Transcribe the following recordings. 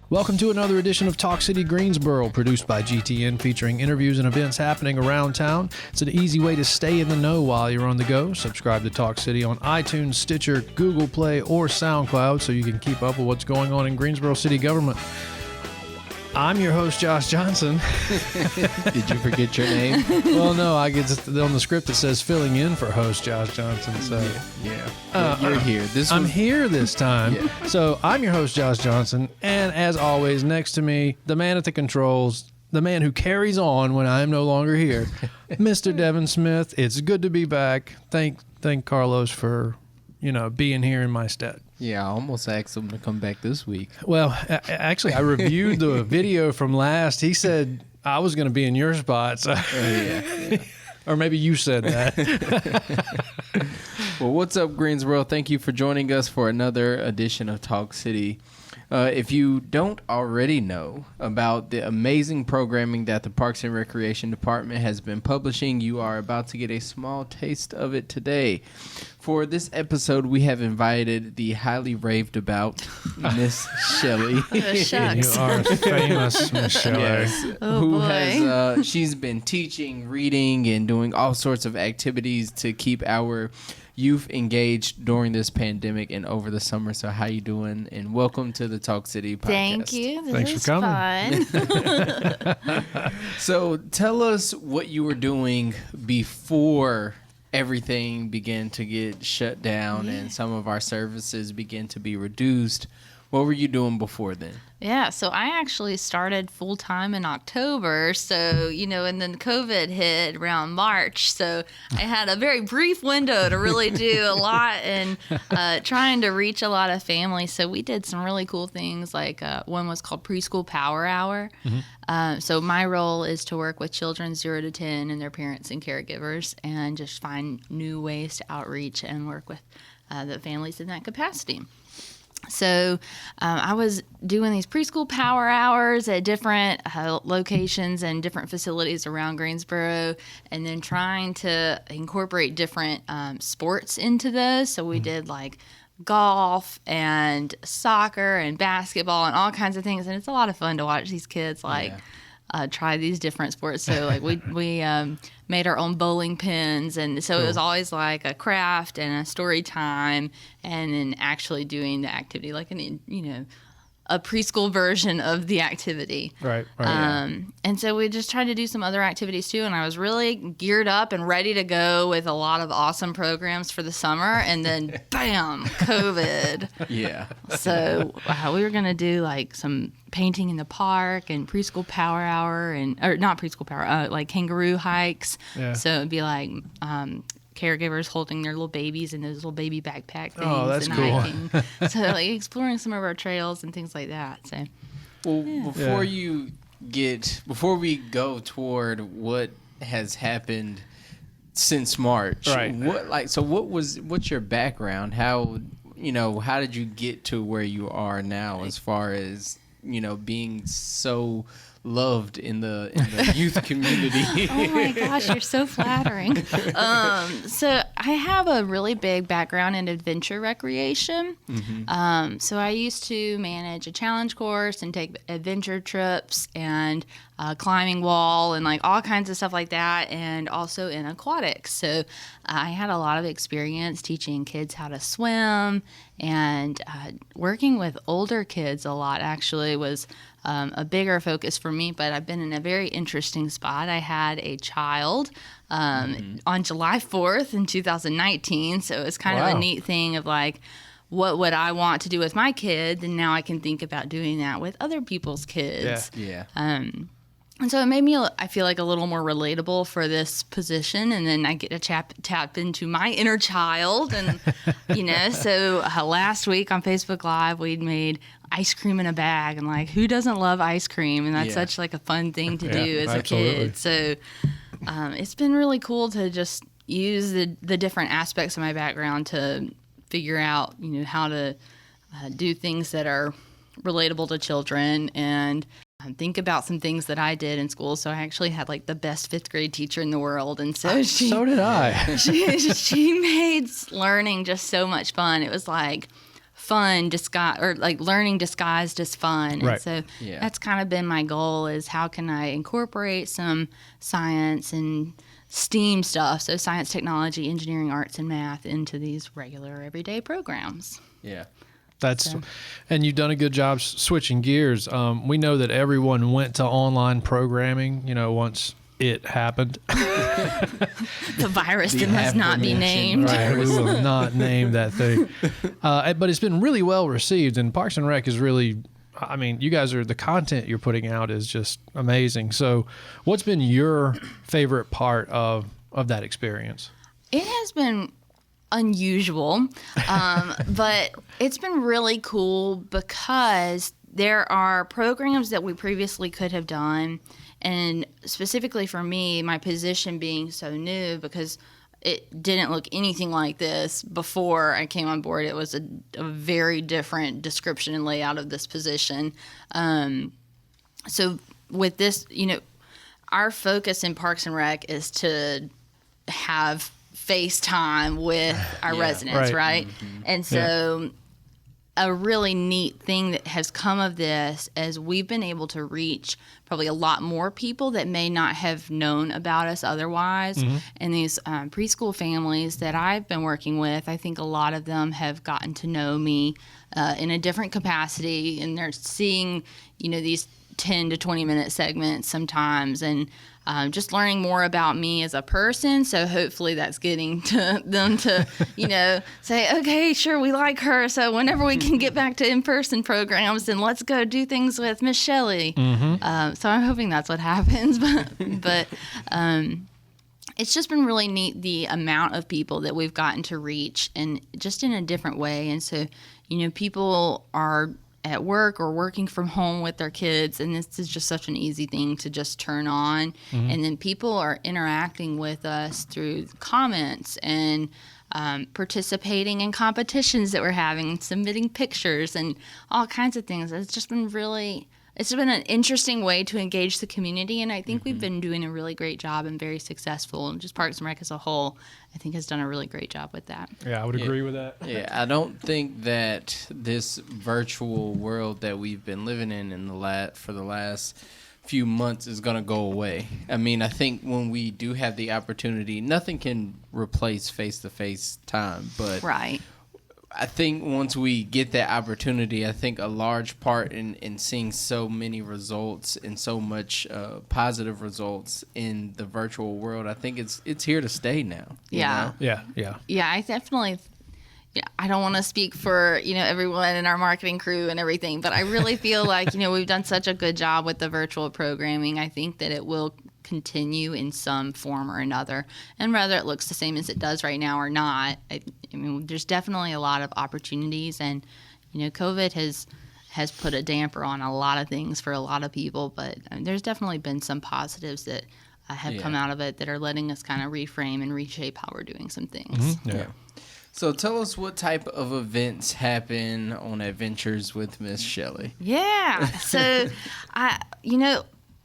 Welcome to another edition of Talk City Greensboro, produced by GTN, featuring interviews and events happening around town. It's an easy way to stay in the know while you're on the go. Subscribe to Talk City on iTunes, Stitcher, Google Play, or SoundCloud so you can keep up with what's going on in Greensboro city government. I'm your host, Josh Johnson. Did you forget your name? Well, no, I get on the script it says filling in for host Josh Johnson. So You're here. I'm here this time. Yeah. So I'm your host, Josh Johnson, and as always, next to me, the man at the controls, the man who carries on when I am no longer here, Mr. Devin Smith. It's good to be back. Thank Carlos for being here in my stead. Yeah, I almost asked him to come back this week. Well, actually, I reviewed the video from last. He said I was going to be in your spot. So. Yeah. Or maybe you said that. Well, what's up, Greensboro? Thank you for joining us for another edition of Talk City. If you don't already know about the amazing programming that the Parks and Recreation Department has been publishing, you are about to get a small taste of it today. For this episode, we have invited the highly raved about Ms Shelli. You are famous, Ms Shelli. Yes, who has she's been teaching, reading, and doing all sorts of activities to keep our youth engaged during this pandemic and over the summer. So how you doing? And welcome to the Talk City podcast. Thank you. Thanks for coming. Fun. So tell us what you were doing before everything began to get shut down and some of our services began to be reduced. What were you doing before then? Yeah, so I actually started full-time in October, so, and then COVID hit around March, so I had a very brief window to really do a lot and trying to reach a lot of families. So we did some really cool things, like one was called Preschool Power Hour. Mm-hmm. So my role is to work with children 0 to 10 and their parents and caregivers and just find new ways to outreach and work with the families in that capacity. So I was doing these preschool power hours at different locations and different facilities around Greensboro, and then trying to incorporate different sports into those. So we did like golf and soccer and basketball and all kinds of things. And it's a lot of fun to watch these kids try these different sports. So like we made our own bowling pins, and so It was always like a craft and a story time, and then actually doing the activity, like a preschool version of the activity. Right. And so we just tried to do some other activities too, and I was really geared up and ready to go with a lot of awesome programs for the summer, and then bam, COVID. Yeah. So we were going to do like some painting in the park and preschool power hour, or not preschool power, like kangaroo hikes. Yeah. So it'd be like caregivers holding their little babies in those little baby backpack things. Oh, that's and cool. Hiking. So like exploring some of our trails and things like that. So, well, before we go toward what has happened since March, right? What's your background? How did you get to where you are now, as far as being so loved in the youth community? Oh my gosh, you're so flattering. So I have a really big background in adventure recreation. Mm-hmm. So I used to manage a challenge course and take adventure trips and climbing wall and like all kinds of stuff like that, and also in aquatics. So I had a lot of experience teaching kids how to swim, and working with older kids a lot actually was a bigger focus for me, but I've been in a very interesting spot. I had a child on July 4th in 2019, so it's kind of a neat thing of like, what would I want to do with my kids? And now I can think about doing that with other people's kids. Yeah. And so it made me, I feel like, a little more relatable for this position. And then I get to tap into my inner child. And, so last week on Facebook Live, we'd made ice cream in a bag. And like, who doesn't love ice cream? And that's such like a fun thing to do as absolutely. A kid. So it's been really cool to just use the different aspects of my background to figure out, how to do things that are relatable to children and think about some things that I did in school. So I actually had like the best 5th grade teacher in the world. And so so did I. she made learning just so much fun. It was like fun disguise, or like learning disguised as fun. Right. And so Yeah. that's kind of been my goal, is how can I incorporate some science and STEAM stuff, so science, technology, engineering, arts, and math, into these regular everyday programs. Yeah. And you've done a good job switching gears. We know that everyone went to online programming, once it happened. The virus that must not be named. Right, we will not name that thing. But it's been really well received, and Parks and Rec is really, you guys the content you're putting out is just amazing. So what's been your favorite part of that experience? It has been unusual, but it's been really cool because there are programs that we previously could have done, and specifically for me, my position being so new, because it didn't look anything like this before I came on board. It was a very different description and layout of this position. So with this, our focus in Parks and Rec is to have FaceTime with our residents, right? Mm-hmm. And so a really neat thing that has come of this is we've been able to reach probably a lot more people that may not have known about us otherwise. Mm-hmm. And these preschool families that I've been working with, I think a lot of them have gotten to know me in a different capacity, and they're seeing, these 10 to 20 minute segments sometimes, and just learning more about me as a person. So hopefully that's getting to them to, say, okay, sure, we like her. So whenever we can get back to in-person programs, then let's go do things with Ms Shelli. Mm-hmm. So I'm hoping that's what happens. But it's just been really neat, the amount of people that we've gotten to reach, and just in a different way. And so, people are at work or working from home with their kids, and this is just such an easy thing to just turn on. Mm-hmm. And then people are interacting with us through comments and participating in competitions that we're having, submitting pictures and all kinds of things. It's been an interesting way to engage the community, and I think we've been doing a really great job and very successful. And just Parks and Rec as a whole, I think, has done a really great job with that. Yeah, I would agree with that. Yeah, I don't think that this virtual world that we've been living in for the last few months is going to go away. I think when we do have the opportunity, nothing can replace face-to-face time, but right. I think once we get that opportunity, I think a large part in seeing so many results and so much positive results in the virtual world, I think it's here to stay now. Yeah. Yeah. I definitely. Yeah, I don't want to speak for everyone in our marketing crew and everything, but I really feel like we've done such a good job with the virtual programming. I think that it will continue in some form or another, and whether it looks the same as it does right now or not, there's definitely a lot of opportunities, and COVID has put a damper on a lot of things for a lot of people, but there's definitely been some positives that have come out of it that are letting us kind of reframe and reshape how we're doing some things. Mm-hmm. Yeah. So tell us what type of events happen on Adventures with Ms Shelli. Yeah. So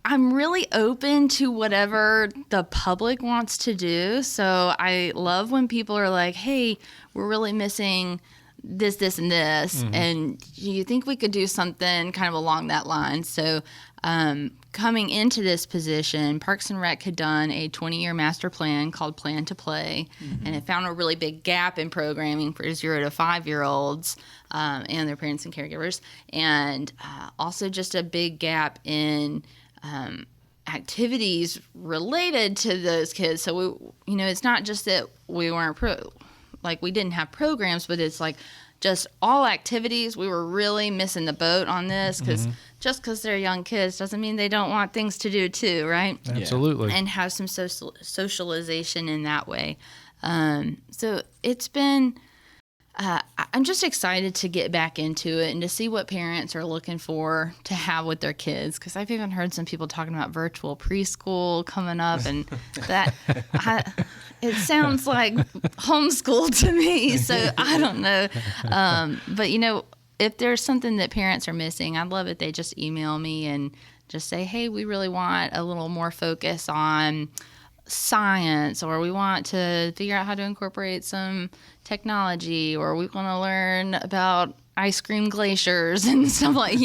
I'm really open to whatever the public wants to do. So I love when people are like, hey, we're really missing this, and this. Mm-hmm. And do you think we could do something kind of along that line? So coming into this position, Parks and Rec had done a 20-year master plan called Plan to Play, mm-hmm. and it found a really big gap in programming for 0 to 5-year-olds and their parents and caregivers, and also just a big gap in activities related to those kids. So we, it's not just that we weren't we didn't have programs, but it's like just all activities. We were really missing the boat on this, because just because they're young kids doesn't mean they don't want things to do too, right? Absolutely. And have some socialization in that way. So it's been, I'm just excited to get back into it and to see what parents are looking for to have with their kids, because I've even heard some people talking about virtual preschool coming up, and that it sounds like homeschool to me, so I don't know. But if there's something that parents are missing, I'd love it they just email me and just say, hey, we really want a little more focus on science, or we want to figure out how to incorporate some technology, or we want to learn about ice cream glaciers and stuff like,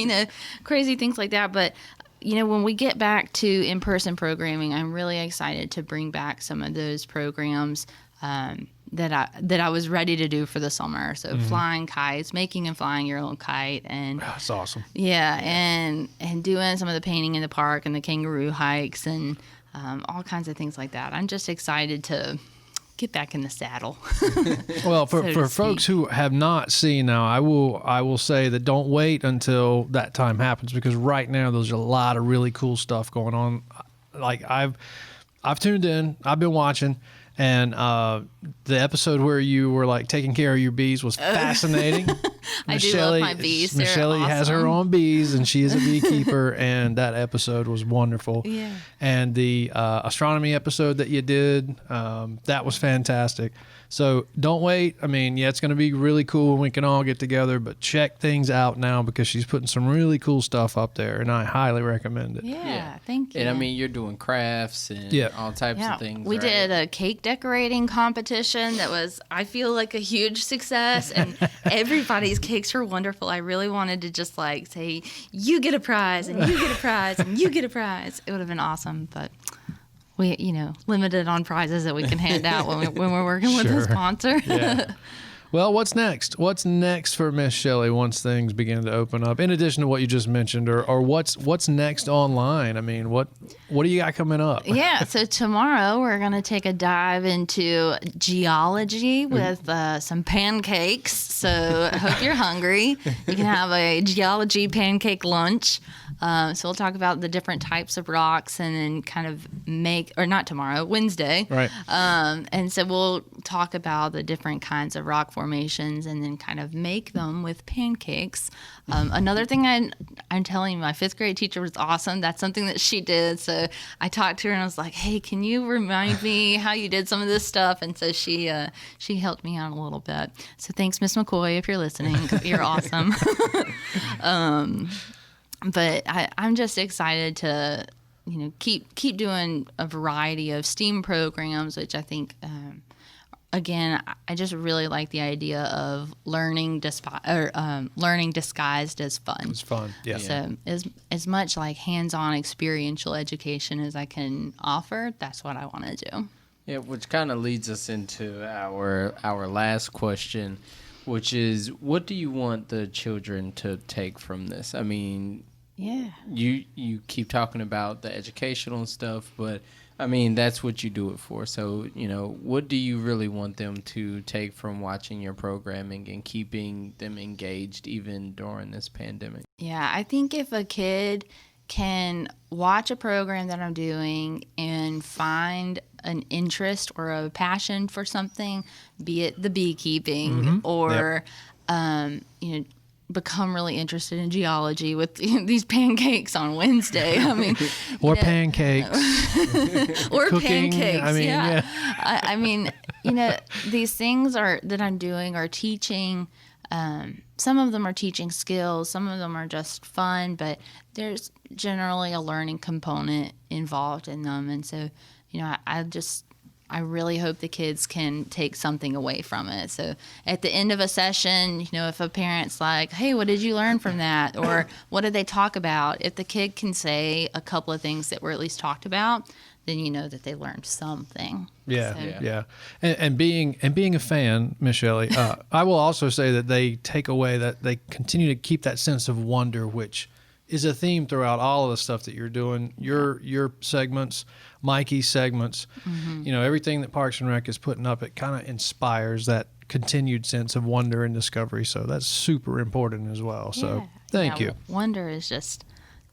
crazy things like that. But, when we get back to in-person programming, I'm really excited to bring back some of those programs that I was ready to do for the summer. So flying kites, making and flying your own kite, and That's awesome. yeah, and doing some of the painting in the park and the kangaroo hikes and all kinds of things like that. I'm just excited to get back in the saddle. Well, for so to folks speak. who have not seen now, I will say that don't wait until that time happens, because right now there's a lot of really cool stuff going on. Like I've tuned in, I've been watching, and the episode where you were like taking care of your bees was fascinating. I do love my bees. Ms They're Shelli has her awesome. own bees, and she is a beekeeper, and that episode was wonderful. Yeah. And the astronomy episode that you did, that was fantastic. So don't wait. I mean, yeah, it's going to be really cool when we can all get together, but check things out now, because she's putting some really cool stuff up there, and I highly recommend it. Yeah, thank you. And I mean, you're doing crafts and all types of things. We right? did a cake decorating competition that was, I feel like, a huge success, and everybody's cakes were wonderful. I really wanted to just like say, you get a prize, and you get a prize, and you get a prize. It would have been awesome, but we, limited on prizes that we can hand out when we're working with a sponsor. Yeah. Well, what's next? What's next for Ms Shelli once things begin to open up? In addition to what you just mentioned, or what's next online? I mean, what do you got coming up? Yeah, so tomorrow we're going to take a dive into geology with some pancakes. So I hope you're hungry. You can have a geology pancake lunch. So we'll talk about the different types of rocks, and then kind of not tomorrow, Wednesday. Right. And so we'll talk about the different kinds of rock formations, and then kind of make them with pancakes. Another thing I'm telling you, my 5th grade teacher was awesome. That's something that she did. So I talked to her and I was like, hey, can you remind me how you did some of this stuff? And so she helped me out a little bit. So thanks, Miss McCoy, if you're listening. You're awesome. But I'm just excited to, keep doing a variety of STEAM programs, which I think, again, I just really like the idea of learning disguised as fun. It's fun. Yeah. So as much like hands-on experiential education as I can offer, that's what I want to do. Yeah, which kind of leads us into our last question, which is, what do you want the children to take from this? I mean, yeah, you keep talking about the educational stuff, but I mean, that's what you do it for. So, what do you really want them to take from watching your programming and keeping them engaged even during this pandemic? Yeah, I think if a kid can watch a program that I'm doing and find an interest or a passion for something, be it the beekeeping or, become really interested in geology with these pancakes on Wednesday. I mean, Or pancakes. or Cooking, pancakes. I mean, yeah. I mean, these things that I'm doing are teaching. Some of them are teaching skills. Some of them are just fun, but there's generally a learning component involved in them. And so, I really hope the kids can take something away from it. So at the end of a session, if a parent's like, hey, what did you learn from that? Or what did they talk about? If the kid can say a couple of things that were at least talked about, then you know that they learned something. Yeah, So- yeah. And being a fan, Ms Shelli, I will also say that they take away that they continue to keep that sense of wonder, which is a theme throughout all of the stuff that you're doing. Your segments, Mikey's segments, everything that Parks and Rec is putting up, it kind of inspires that continued sense of wonder and discovery. So that's super important as well. So Yeah. thank Yeah, you. Wonder is just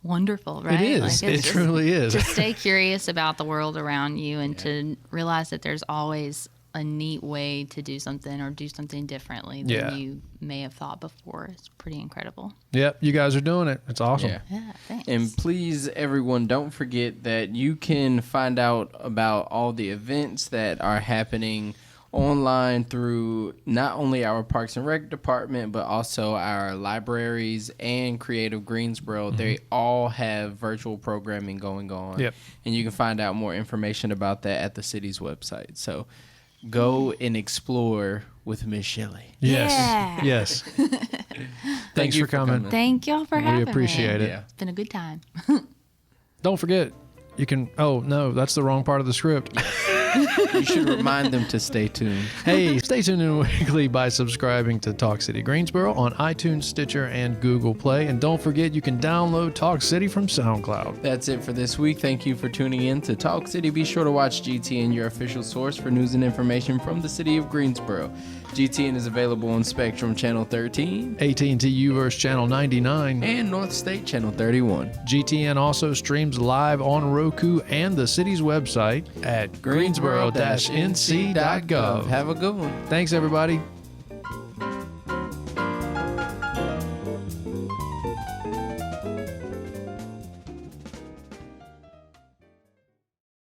wonderful, right? It is. Like, It it's just- truly is. To stay curious about the world around you, and to realize that there's always a neat way to do something or do something differently than you may have thought before. It's pretty incredible. Yep, you guys are doing it. It's awesome. Yeah. Yeah, thanks. And please, everyone, don't forget that you can find out about all the events that are happening online through not only our Parks and Rec department, but also our libraries and Creative Greensboro. They all have virtual programming going on. Yep. And you can find out more information about that at the city's website. So go and explore with Ms Shelli. Yes. Yeah. Yes. Thanks you for coming. Thank y'all for having me. We appreciate it. Yeah. It's been a good time. Don't forget, you can. Oh, no, that's the wrong part of the script. You should remind them to stay tuned. Hey, stay tuned in weekly by subscribing to Talk City Greensboro on iTunes, Stitcher, and Google Play. And don't forget, you can download Talk City from SoundCloud. That's it for this week. Thank you for tuning in to Talk City. Be sure to watch GTN, your official source for news and information from the city of Greensboro. GTN is available on Spectrum Channel 13, AT&T U-verse Channel 99, and North State Channel 31. GTN also streams live on Roku and the city's website at greensboro-nc.gov. Have a good one. Thanks, everybody.